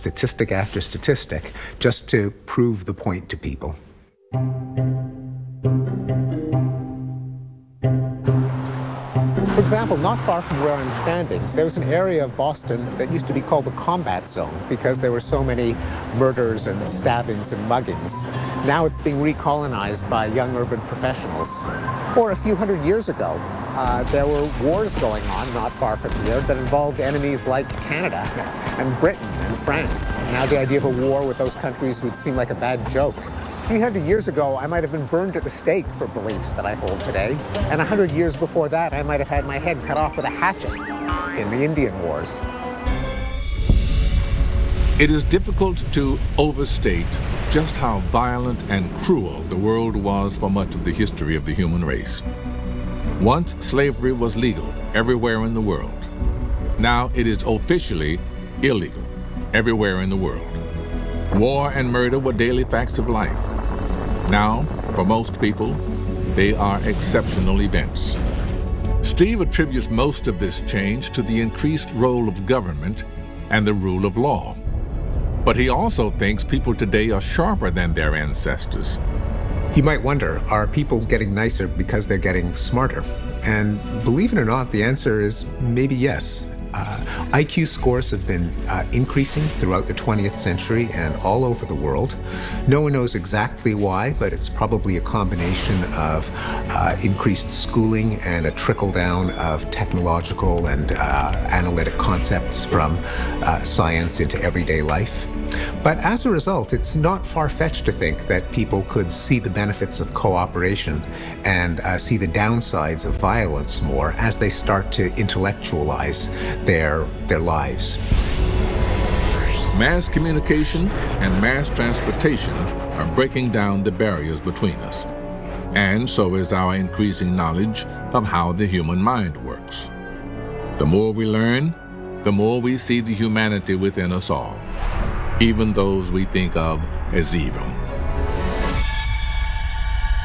statistic after statistic just to prove the point to people. For example, not far from where I'm standing, there was an area of Boston that used to be called the combat zone because there were so many murders and stabbings and muggings. Now it's being recolonized by young urban professionals. Or a few hundred years ago, there were wars going on not far from here that involved enemies like Canada and Britain and France. Now the idea of a war with those countries would seem like a bad joke. 300 years ago, I might have been burned at the stake for beliefs that I hold today. And 100 years before that, I might have had my head cut off with a hatchet in the Indian Wars. It is difficult to overstate just how violent and cruel the world was for much of the history of the human race. Once slavery was legal everywhere in the world. Now it is officially illegal everywhere in the world. War and murder were daily facts of life. Now, for most people, they are exceptional events. Steve attributes most of this change to the increased role of government and the rule of law. But he also thinks people today are sharper than their ancestors. You might wonder, are people getting nicer because they're getting smarter? And believe it or not, the answer is maybe yes. IQ scores have been increasing throughout the 20th century and all over the world. No one knows exactly why, but it's probably a combination of increased schooling and a trickle-down of technological and analytic concepts from science into everyday life. But as a result, it's not far-fetched to think that people could see the benefits of cooperation and see the downsides of violence more as they start to intellectualize their lives. Mass communication and mass transportation are breaking down the barriers between us. And so is our increasing knowledge of how the human mind works. The more we learn, the more we see the humanity within us all, even those we think of as evil.